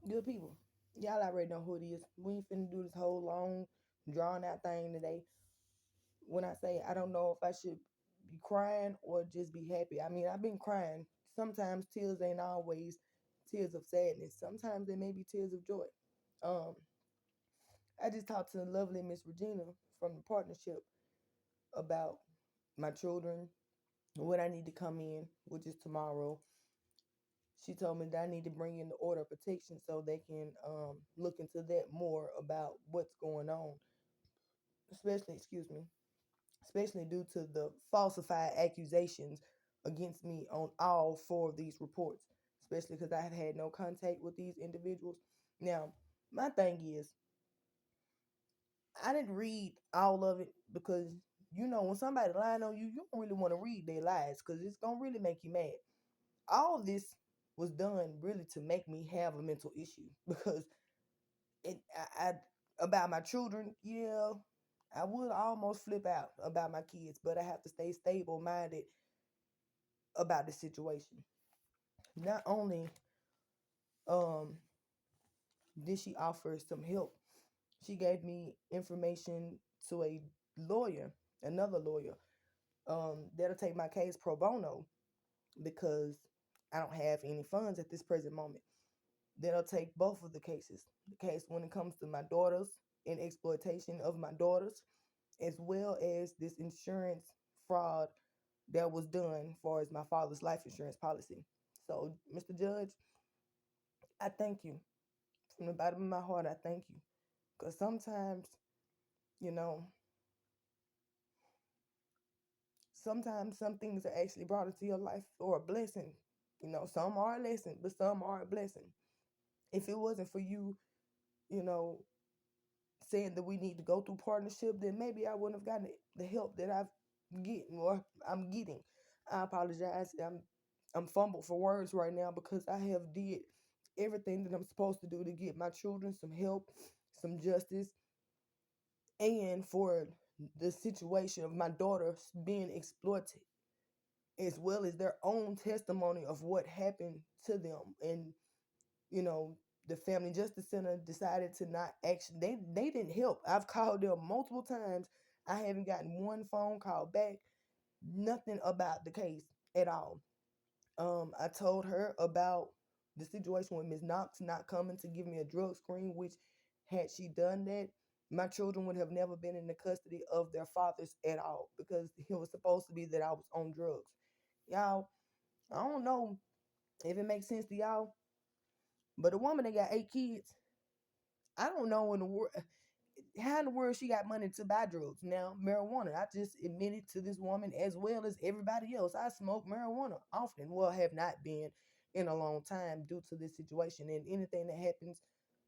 Good people. Y'all already know who it is. We ain't finna do this whole long, drawn out thing today. When I say I don't know if I should be crying or just be happy, I mean, I've been crying. Sometimes tears ain't always tears of sadness. Sometimes they may be tears of joy. Um, I just talked to the lovely Miss Regina from the partnership about my children, when I need to come in, which is tomorrow. She told me that I need to bring in the order of protection so they can look into that more about what's going on, especially, excuse me, especially due to the falsified accusations against me on all four of these reports, especially because I have had no contact with these individuals. Now, my thing is, I didn't read all of it because when somebody lying on you, you don't really want to read their lies because it's gonna really make you mad. All this was done really to make me have a mental issue because I about my children, yeah, I would almost flip out about my kids, but I have to stay stable minded about the situation. Not only um did she offer some help, she gave me information to a lawyer, another lawyer, that'll take my case pro bono because I don't have any funds at this present moment. Then I'll take both of the cases. The case when it comes to my daughters and exploitation of my daughters, as well as this insurance fraud that was done for as my father's life insurance policy. So, Mr. Judge, I thank you. From the bottom of my heart, I thank you. Because sometimes, you know, sometimes some things are actually brought into your life for a blessing. Some are a lesson, but some are a blessing. If it wasn't for you, you know, saying that we need to go through partnership, then maybe I wouldn't have gotten the help that I'm getting. I apologize. I'm fumbled for words right now because I have did everything that I'm supposed to do to get my children some help, some justice, and for the situation of my daughter being exploited, as well as their own testimony of what happened to them. And you know, the Family Justice Center decided to not actually, they didn't help. I've called them multiple times. I haven't gotten one phone call back, nothing about the case at all. I told her about the situation with Ms. Knox not coming to give me a drug screen, which had she done that, my children would have never been in the custody of their fathers at all because it was supposed to be that I was on drugs. Y'all, I don't know if it makes sense to y'all, but a woman that got 8 kids, I don't know in the world how in the world she got money to buy drugs. Now, marijuana, I just admitted to this woman as well as everybody else. I smoke marijuana often. Well, have not been in a long time due to this situation. And anything that happens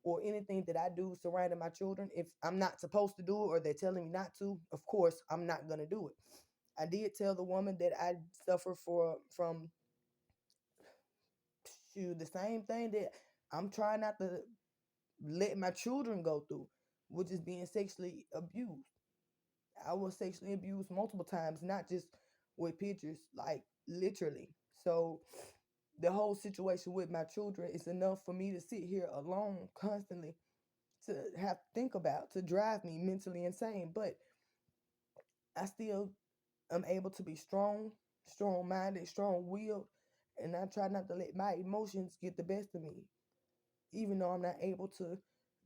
or anything that I do surrounding my children, if I'm not supposed to do it or they're telling me not to, of course, I'm not going to do it. I did tell the woman that I suffer from the same thing that I'm trying not to let my children go through, which is being sexually abused. I was sexually abused multiple times, not just with pictures, like literally. So the whole situation with my children is enough for me to sit here alone constantly to have to think about, to drive me mentally insane. But I still am able to be strong, strong minded, strong willed, and I try not to let my emotions get the best of me, even though I'm not able to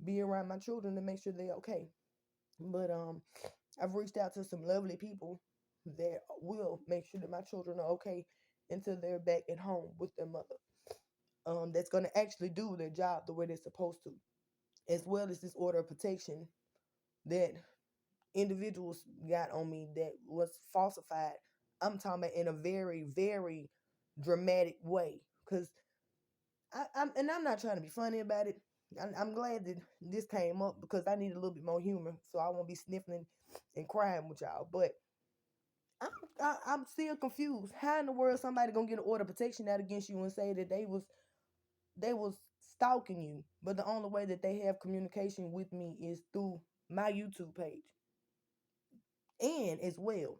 be around my children to make sure they're okay. But I've reached out to some lovely people that will make sure that my children are okay until they're back at home with their mother. That's going to actually do their job the way they're supposed to, as well as this order of protection that individuals got on me that was falsified. I'm talking about in a very, very dramatic way. Because I'm not trying to be funny about it. I'm glad that this came up because I need a little bit more humor, so I won't be sniffling and crying with y'all. But I'm I'm still confused. How in the world somebody gonna get an order of protection out against you and say that they was stalking you, but the only way that they have communication with me is through my YouTube page, and as well,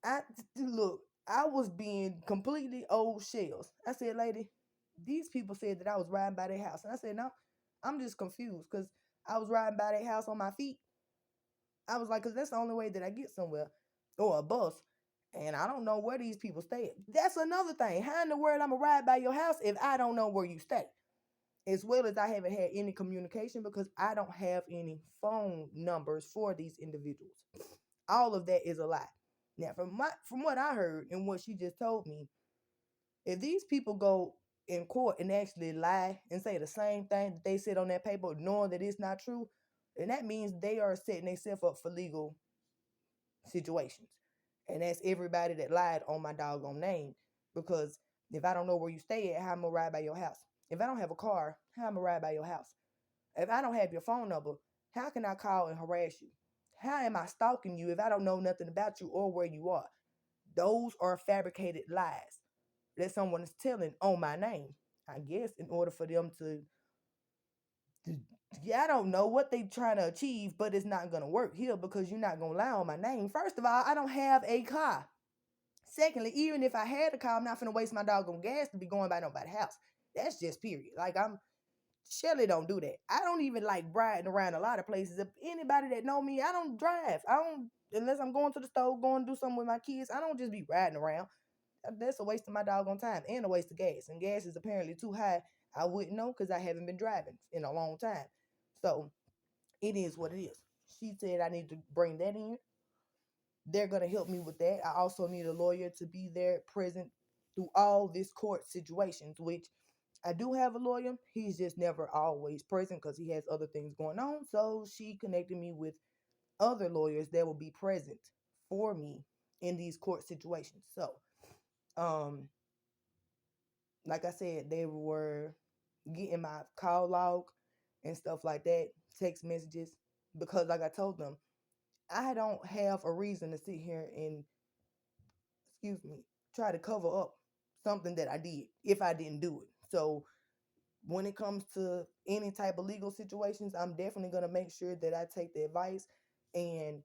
I look. I was being completely old shells. I said, lady, these people said that I was riding by their house. And I said, no, I'm just confused because I was riding by their house on my feet. I was like, because that's the only way that I get somewhere, or a bus. And I don't know where these people stay at. That's another thing. How in the world I'm going to ride by your house if I don't know where you stay? As well as I haven't had any communication because I don't have any phone numbers for these individuals. All of that is a lie. Now, from what I heard and what she just told me, if these people go in court and actually lie and say the same thing that they said on that paper, knowing that it's not true, then that means they are setting themselves up for legal situations. And that's everybody that lied on my doggone name. Because if I don't know where you stay at, how I'm gonna ride by your house? If I don't have a car, how I'm gonna ride by your house? If I don't have your phone number, how can I call and harass you? How am I stalking you if I don't know nothing about you or where you are? Those are fabricated lies that someone is telling on my name. I guess in order for them to yeah, I don't know what they trying to achieve, but it's not gonna work here because you're not gonna lie on my name. First of all, I don't have a car. Secondly, even if I had a car, I'm not gonna waste my doggone gas to be going by nobody's house. That's just period. Like I'm Shelly don't do that. I don't even like riding around a lot of places. If anybody that know me, I don't drive. I don't unless I'm going to the store, going to do something with my kids. I don't just be riding around. That's a waste of my doggone time and a waste of gas. And gas is apparently too high. I wouldn't know because I haven't been driving in a long time. So it is what it is. She said I need to bring that in. They're gonna help me with that. I also need a lawyer to be there present through all this court situations, which I do have a lawyer. He's just never always present because he has other things going on. So she connected me with other lawyers that will be present for me in these court situations. So, um, like I said, they were getting my call log and stuff like that, text messages, because like I told them, I don't have a reason to sit here and, excuse me, try to cover up something that I did if I didn't do it. So when it comes to any type of legal situations, I'm definitely going to make sure that I take the advice and,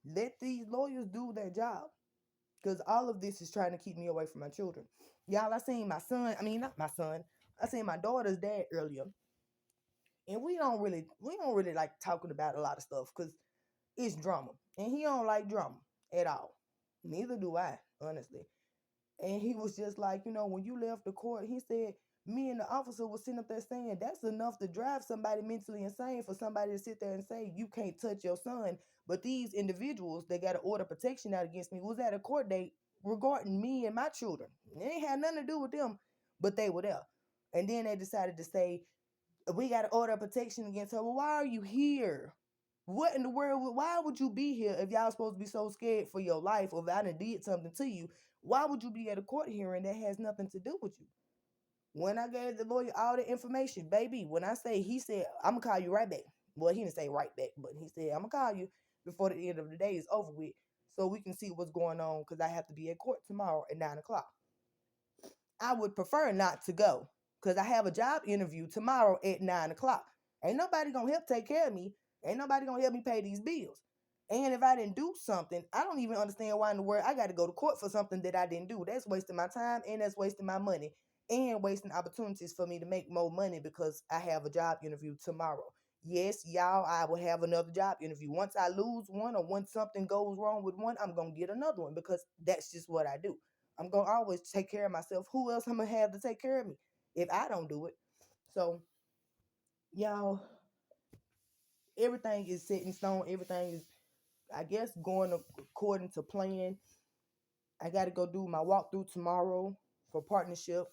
let these lawyers do their job. Because all of this is trying to keep me away from my children. Y'all, I seen my son, I mean, not my son, I seen my daughter's dad earlier. And we don't really like talking about a lot of stuff because it's drama. And he don't like drama at all. Neither do I, honestly. And he was just like, when you left the court, he said, me and the officer was sitting up there saying that's enough to drive somebody mentally insane for somebody to sit there and say you can't touch your son. But these individuals that got an order of protection out against me was at a court date regarding me and my children. It ain't had nothing to do with them, but they were there. And then they decided to say, we got an order of protection against her. Well, why are you here? What in the world? Why would you be here if y'all supposed to be so scared for your life or if I done did something to you? Why would you be at a court hearing that has nothing to do with you? When I gave the lawyer all the information, baby, when I say, he said, I'm going to call you right back. Well, he didn't say right back, but he said, I'm going to call you before the end of the day is over with so we can see what's going on because I have to be at court tomorrow at 9 o'clock. I would prefer not to go because I have a job interview tomorrow at 9 o'clock. Ain't nobody going to help take care of me. Ain't nobody going to help me pay these bills. And if I didn't do something, I don't even understand why in the world I got to go to court for something that I didn't do. That's wasting my time and that's wasting my money and wasting opportunities for me to make more money because I have a job interview tomorrow. Yes, y'all, I will have another job interview. Once I lose one or once something goes wrong with one, I'm going to get another one because that's just what I do. I'm going to always take care of myself. Who else I'm going to have to take care of me if I don't do it? So, y'all, everything is set in stone. Everything is, I guess, going according to plan. I got to go do my walkthrough tomorrow for partnership,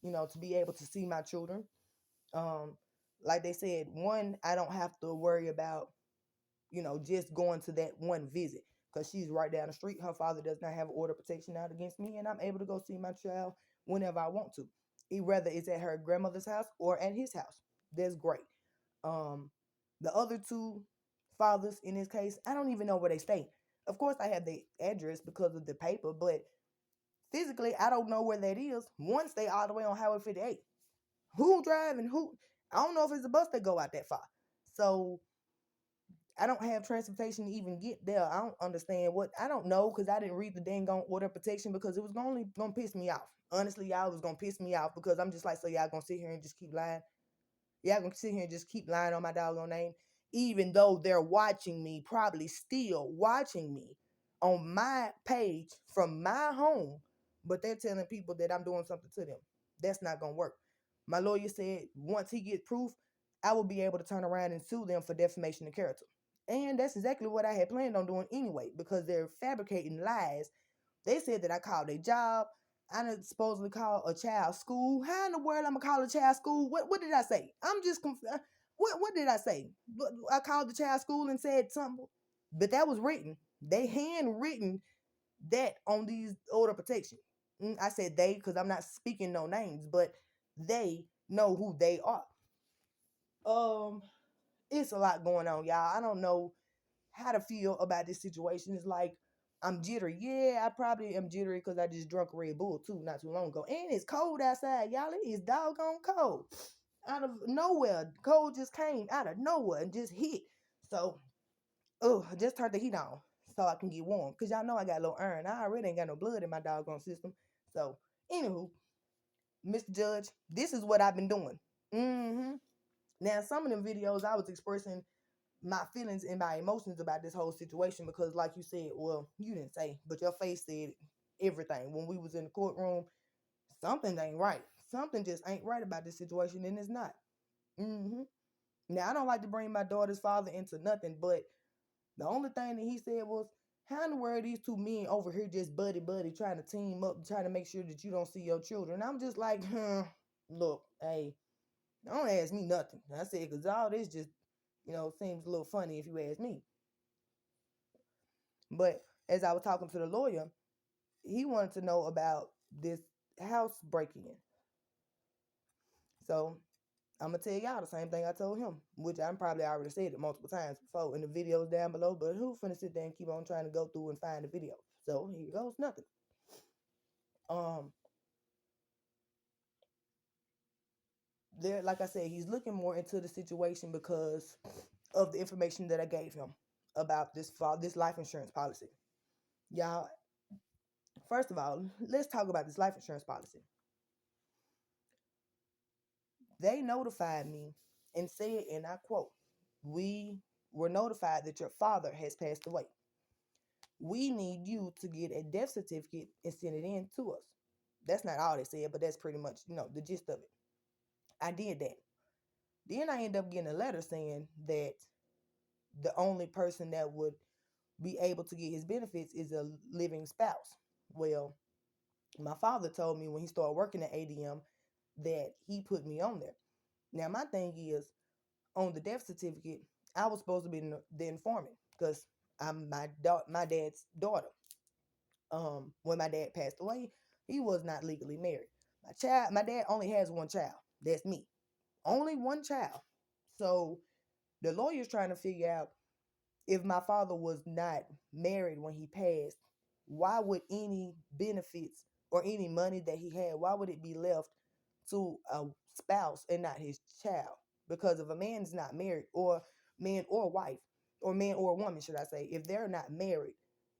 to be able to see my children. Um, like they said, one, I don't have to worry about, just going to that one visit because she's right down the street. Her father does not have order of protection out against me, and I'm able to go see my child whenever I want to. Whether it's at her grandmother's house or at his house. That's great. Um, the other two fathers in this case, I don't even know where they stay. Of course, I have the address because of the paper, but physically, I don't know where that is. One stay all the way on Highway 58. Who driving? Who? I don't know if it's a bus that go out that far. So I don't have transportation to even get there. I don't understand I don't know because I didn't read the dang on order of protection because it was only gonna piss me off. Honestly, y'all was gonna piss me off because I'm just like, so y'all gonna sit here and just keep lying? Y'all gonna sit here and just keep lying on my doggone name, even though they're watching me, probably still watching me on my page from my home, but they're telling people that I'm doing something to them. That's not gonna work. My lawyer said once he gets proof, I will be able to turn around and sue them for defamation of character. And that's exactly what I had planned on doing anyway, because they're fabricating lies. They said that I called a job. I done supposedly called a child school. How in the world I'm gonna call a child school? What did I say? I'm just what did I say? I called the child school and said something, but that was written. They handwritten that on these order protection. I said they because I'm not speaking no names, but they know who they are. Um, it's a lot going on, y'all. I don't know how to feel about this situation. It's like I'm jittery. Yeah, I probably am jittery because I just drunk Red Bull too not too long ago. And it's cold outside, y'all. It is doggone cold. Out of nowhere. Cold just came out of nowhere and just hit. So, oh, I just turned the heat on so I can get warm. Because y'all know I got a little iron. I already ain't got no blood in my doggone system. So, anywho, Mr. Judge, this is what I've been doing. Mm-hmm. Now, some of them videos I was expressing my feelings and my emotions about this whole situation because, like you said, well, you didn't say, but your face said everything. When we was in the courtroom, something ain't right. Something just ain't right about this situation, and it's not. Hmm. Now, I don't like to bring my daughter's father into nothing, but the only thing that he said was, how in the world these two men over here just buddy trying to team up, trying to make sure that you don't see your children? I'm just like, look, hey, don't ask me nothing. I said, because all this just, seems a little funny if you ask me. But as I was talking to the lawyer, he wanted to know about this house breaking in. So I'm gonna tell y'all the same thing I told him, which I'm probably already said it multiple times before in the videos down below. But who finna sit there and keep on trying to go through and find the video? So here goes nothing. Um, there, like I said, he's looking more into the situation because of the information that I gave him about this life insurance policy. Y'all, first of all, let's talk about this life insurance policy. They notified me and said, and I quote, "We were notified that your father has passed away. We need you to get a death certificate and send it in to us." That's not all they said, but that's pretty much, the gist of it. I did that. Then I ended up getting a letter saying that the only person that would be able to get his benefits is a living spouse. Well, my father told me when he started working at ADM that he put me on there. Now, my thing is, on the death certificate, I was supposed to be the informant because I'm my dad's daughter. When my dad passed away, he was not legally married. My dad only has one child. That's me. Only one child. So the lawyer's trying to figure out if my father was not married when he passed, why would any benefits or any money that he had, why would it be left to a spouse and not his child? Because if a man's not married, or man or wife, or man or woman, should I say, if they're not married,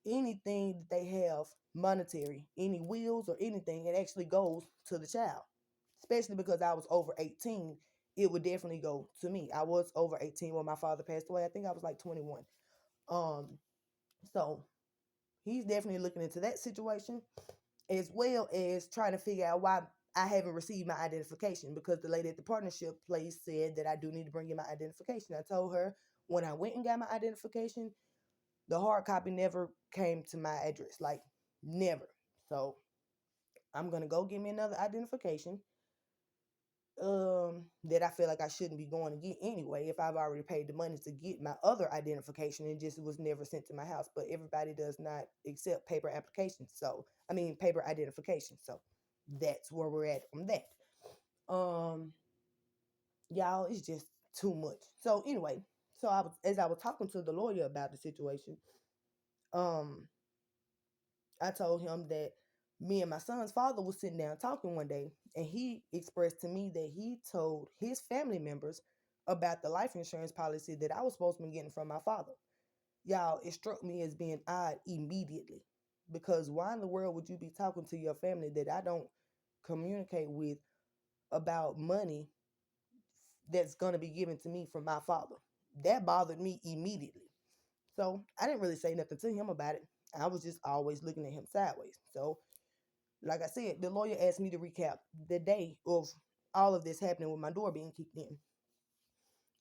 anything that they have monetary, any wills or anything, it actually goes to the child. Especially because I was over 18, it would definitely go to me. I was over 18 when my father passed away. I think I was like 21. Um, so he's definitely looking into that situation, as well as trying to figure out why I haven't received my identification, because the lady at the partnership place said that I do need to bring in my identification. I told her when I went and got my identification, the hard copy never came to my address, like never. So I'm gonna go get me another identification that I feel like I shouldn't be going to get anyway if I've already paid the money to get my other identification and just was never sent to my house. But everybody does not accept paper applications. So I mean paper identification. So that's where we're at on that. Um y'all, it's just too much. So anyway, so as I was talking to the lawyer about the situation, um I told him that me and my son's father was sitting down talking one day, and he expressed to me that he told his family members about the life insurance policy that I was supposed to be getting from my father. Y'all, it struck me as being odd immediately, because why in the world would you be talking to your family that I don't? communicate with about money that's going to be given to me from my father. That bothered me immediately. So I didn't really say nothing to him about it. I was just always looking at him sideways. So, like I said, the lawyer asked me to recap the day of all of this happening with my door being kicked in.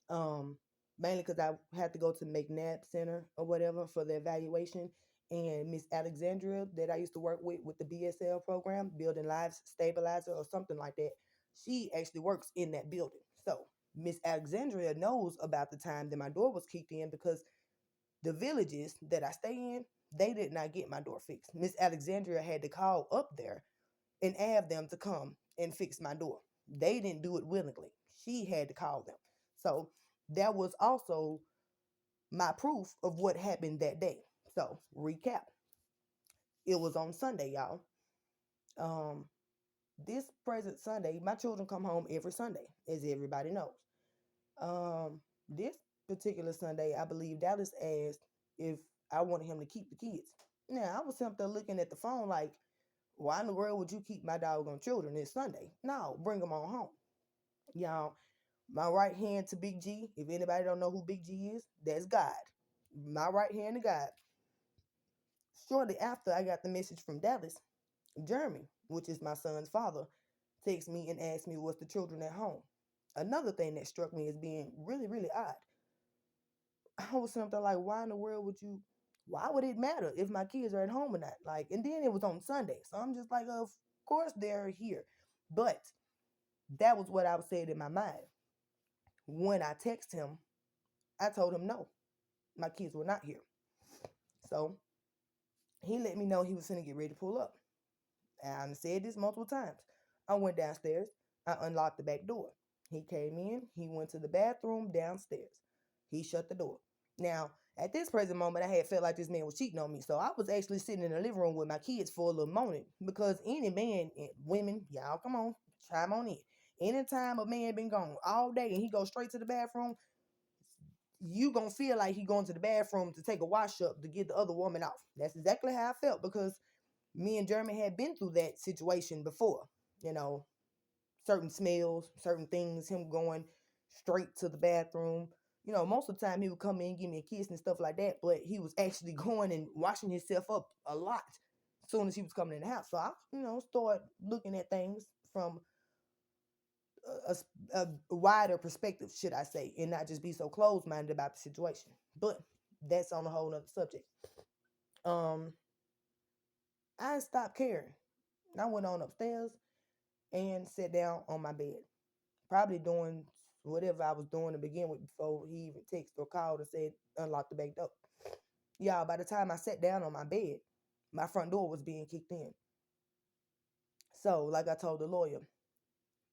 Um, Mainly because I had to go to McNabb Center or whatever for the evaluation. And Miss Alexandria that I used to work with the BSL program, Building Lives Stabilizer or something like that, she actually works in that building. So Miss Alexandria knows about the time that my door was kicked in because the villages that I stay in, they did not get my door fixed. Miss Alexandria had to call up there and ask them to come and fix my door. They didn't do it willingly. She had to call them. So that was also my proof of what happened that day. So recap. It was on Sunday, y'all. Um, this present Sunday, my children come home every Sunday, as everybody knows. This particular Sunday, I believe Dallas asked if I wanted him to keep the kids. Now I was simply looking at the phone like, why in the world would you keep my doggone children? It's Sunday. No, bring them on home. Y'all, my right hand to Big G, if anybody don't know who Big G is, that's God. My right hand to God. Shortly after I got the message from Dallas, Jeremy, which is my son's father, texted me and asked me was the children at home. Another thing that struck me as being really, really odd. I was something like, why in the world would you, why would it matter if my kids are at home or not? Like, and then it was on Sunday. So I'm just like, of course they're here. But that was what I was saying in my mind. When I texted him, I told him no, my kids were not here. So he let me know he was going to get ready to pull up. And I said this multiple times. I went downstairs. I unlocked the back door. He came in. He went to the bathroom downstairs. He shut the door. Now, at this present moment, I had felt like this man was cheating on me. So I was actually sitting in the living room with my kids for a little moment. Because any man, women, y'all come on, chime on in. Anytime a man been gone all day and he goes straight to the bathroom, you gonna feel like he going to the bathroom to take a wash up to get the other woman off. That's exactly how I felt because me and Jeremy had been through that situation before. You know, certain smells, certain things, him going straight to the bathroom. You know, most of the time he would come in, give me a kiss and stuff like that, but he was actually going and washing himself up a lot as soon as he was coming in the house. So I, started looking at things from a wider perspective, should I say, and not just be so closed-minded about the situation. But that's on a whole nother subject. Um, I stopped caring. I went on upstairs and sat down on my bed, probably doing whatever I was doing to begin with before he even texted or called and said, unlock the back door. Y'all, by the time I sat down on my bed, my front door was being kicked in. So, like I told the lawyer,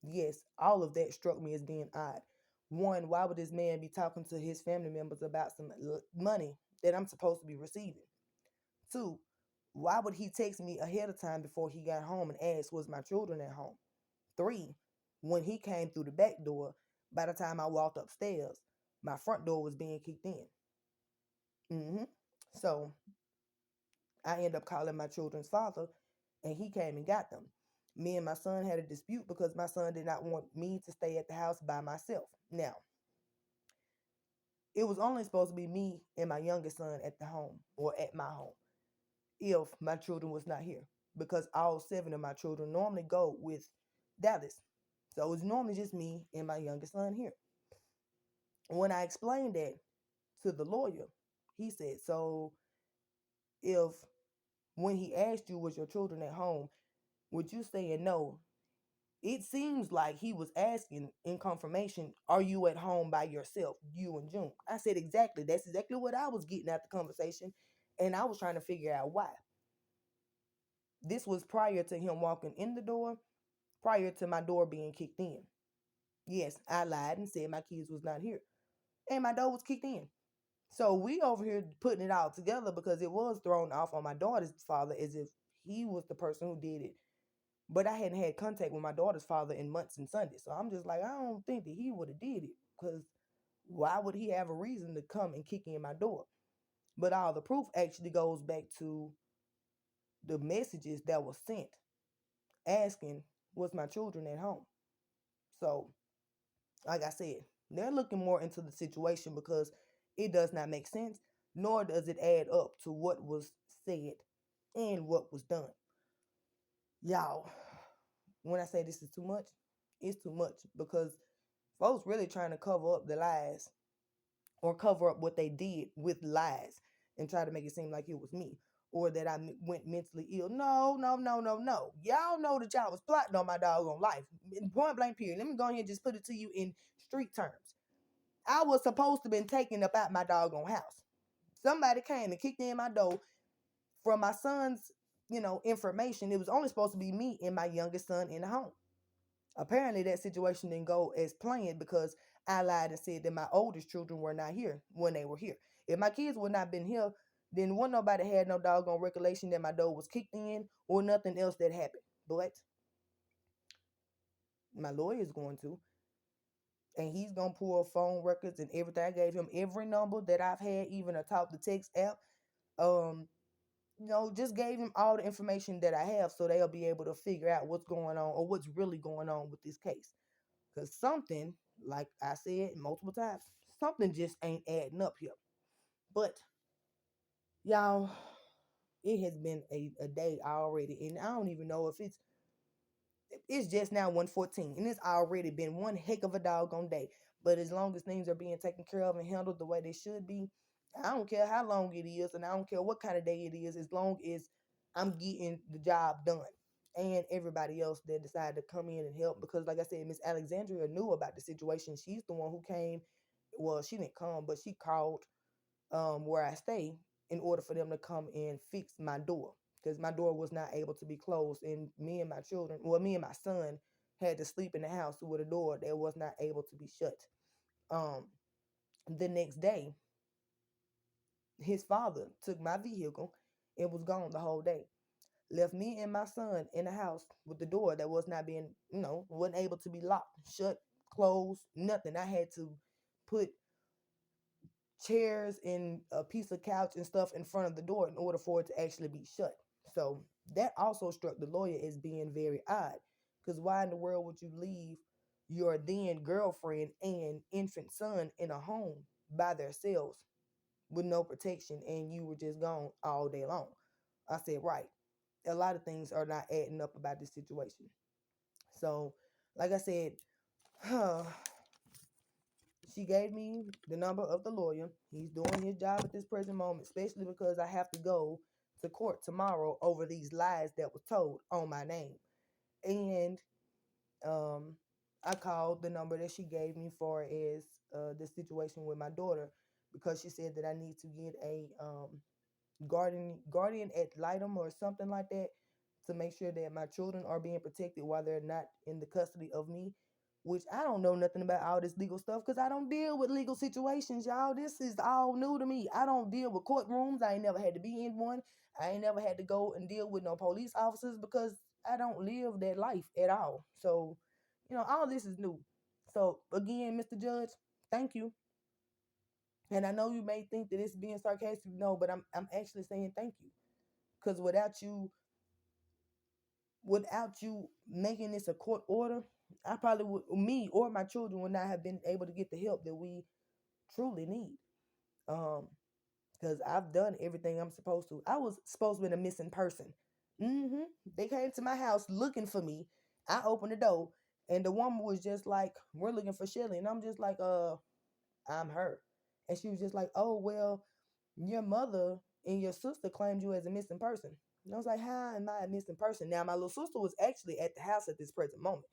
yes, all of that struck me as being odd. One, why would this man be talking to his family members about some money that I'm supposed to be receiving? Two, why would he text me ahead of time before he got home and ask, was my children at home? Three, when he came through the back door, by the time I walked upstairs, my front door was being kicked in. So I ended up calling my children's father, and he came and got them. Me and my son had a dispute because my son did not want me to stay at the house by myself. Now, it was only supposed to be me and my youngest son at the home or at my home if my children was not here because all seven of my children normally go with Dallas. So it was normally just me and my youngest son here. When I explained that to the lawyer, he said, so if when he asked you, was your children at home, would you saying no? It seems like he was asking in confirmation, are you at home by yourself, you and June? I said, exactly. That's exactly what I was getting at the conversation. And I was trying to figure out why. This was prior to him walking in the door, prior to my door being kicked in. Yes, I lied and said my kids was not here. And my door was kicked in. So we over here putting it all together because it was thrown off on my daughter's father as if he was the person who did it. But I hadn't had contact with my daughter's father in months and Sundays. So I'm just like, I don't think that he would have did it because why would he have a reason to come and kick in my door? But all the proof actually goes back to the messages that were sent asking, was my children at home. So, like I said, they're looking more into the situation because it does not make sense, nor does it add up to what was said and what was done. Y'all, when I say this is too much, it's too much because folks really trying to cover up the lies or cover up what they did with lies and try to make it seem like it was me or that went mentally ill. No, no, no, no, no. Y'all know that y'all was plotting on my doggone life. Point blank period. Let me go ahead and just put it to you in street terms. I was supposed to been taken up out my doggone house. Somebody came and kicked in my door from my son's, information. It was only supposed to be me and my youngest son in the home. Apparently that situation didn't go as planned because I lied and said that my oldest children were not here when they were here. If my kids would not been here, then wouldn't nobody had no doggone recollection that my door was kicked in or nothing else that happened. But my lawyer is going to, and he's gonna pull phone records and everything. I gave him every number that I've had, even a talk to text app. Um, just gave him all the information that I have so they'll be able to figure out what's going on or what's really going on with this case. Because something, like I said multiple times, something just ain't adding up here. But y'all, it has been a day already, and I don't even know if it's just now 1:14, and it's already been one heck of a doggone day. But as long as things are being taken care of and handled the way they should be, I don't care how long it is, and I don't care what kind of day it is, as long as I'm getting the job done. And everybody else that decided to come in and help, because like I said, Miss Alexandria knew about the situation. She's the one who came. Well, she didn't come, but she called where I stay in order for them to come and fix my door because my door was not able to be closed, and me and my son had to sleep in the house with a door that was not able to be shut. Um, the next day, his father took my vehicle and was gone the whole day. Left me and my son in the house with the door that was not being, wasn't able to be locked, shut, closed, nothing. I had to put chairs and a piece of couch and stuff in front of the door in order for it to actually be shut. So that also struck the lawyer as being very odd. Because why in the world would you leave your then girlfriend and infant son in a home by themselves with no protection and you were just gone all day long? I said, right. A lot of things are not adding up about this situation. So, like I said, she gave me the number of the lawyer. He's doing his job at this present moment, especially because I have to go to court tomorrow over these lies that was told on my name. And I called the number that she gave me for as the situation with my daughter because she said that I need to get a guardian ad litem or something like that to make sure that my children are being protected while they're not in the custody of me, which I don't know nothing about all this legal stuff because I don't deal with legal situations, y'all. This is all new to me. I don't deal with courtrooms. I ain't never had to be in one. I ain't never had to go and deal with no police officers because I don't live that life at all. So, all this is new. So again, Mr. Judge, thank you. And I know you may think that it's being sarcastic, no, but I'm actually saying thank you. Because without you making this a court order, I probably would, me or my children would not have been able to get the help that we truly need. Um, because I've done everything I'm supposed to. I was supposed to be a missing person. They came to my house looking for me. I opened the door, and the woman was just like, "We're looking for Shelly," and I'm just like, I'm her," and she was just like, "Oh well, your mother and your sister claimed you as a missing person." And I was like, how am I a missing person? Now, my little sister was actually at the house at this present moment.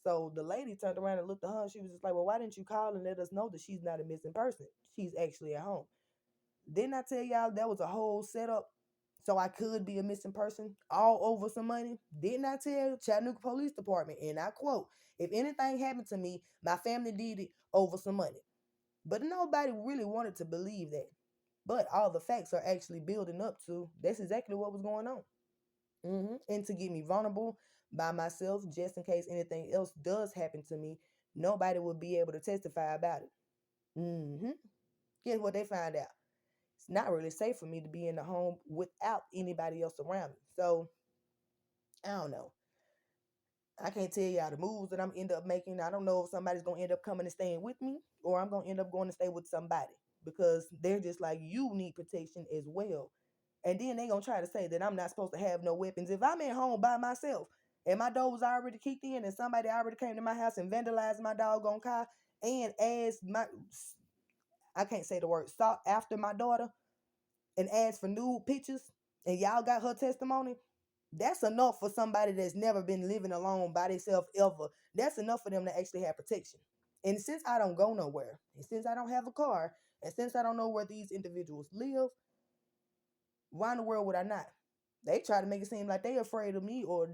So the lady turned around and looked at her and she was just like, well, why didn't you call and let us know that she's not a missing person? She's actually at home. Didn't I tell y'all that was a whole setup so I could be a missing person all over some money? Didn't I tell Chattanooga Police Department, and I quote, if anything happened to me, my family did it over some money. But nobody really wanted to believe that. But all the facts are actually building up to that's exactly what was going on. And to get me vulnerable by myself, just in case anything else does happen to me, nobody will be able to testify about it. Guess what they find out? It's not really safe for me to be in the home without anybody else around me. So, I don't know. I can't tell y'all the moves that I'm end up making. I don't know if somebody's gonna end up coming and staying with me, or I'm gonna end up going to stay with somebody because they're just like, you need protection as well. And then they gonna try to say that I'm not supposed to have no weapons. If I'm at home by myself and my door was already kicked in and somebody already came to my house and vandalized my doggone car and asked my, I can't say the word, sought after my daughter and asked for nude pictures, and y'all got her testimony, that's enough for somebody that's never been living alone by themselves ever. That's enough for them to actually have protection. And since I don't go nowhere, and since I don't have a car, and since I don't know where these individuals live, why in the world would I not? They try to make it seem like they afraid of me or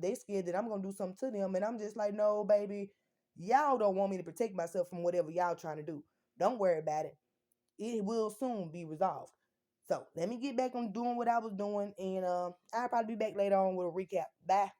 they scared that I'm gonna do something to them, and I'm just like, no, baby, y'all don't want me to protect myself from whatever y'all trying to do. Don't worry about it. It will soon be resolved. So let me get back on doing what I was doing, and I'll probably be back later on with a recap. Bye.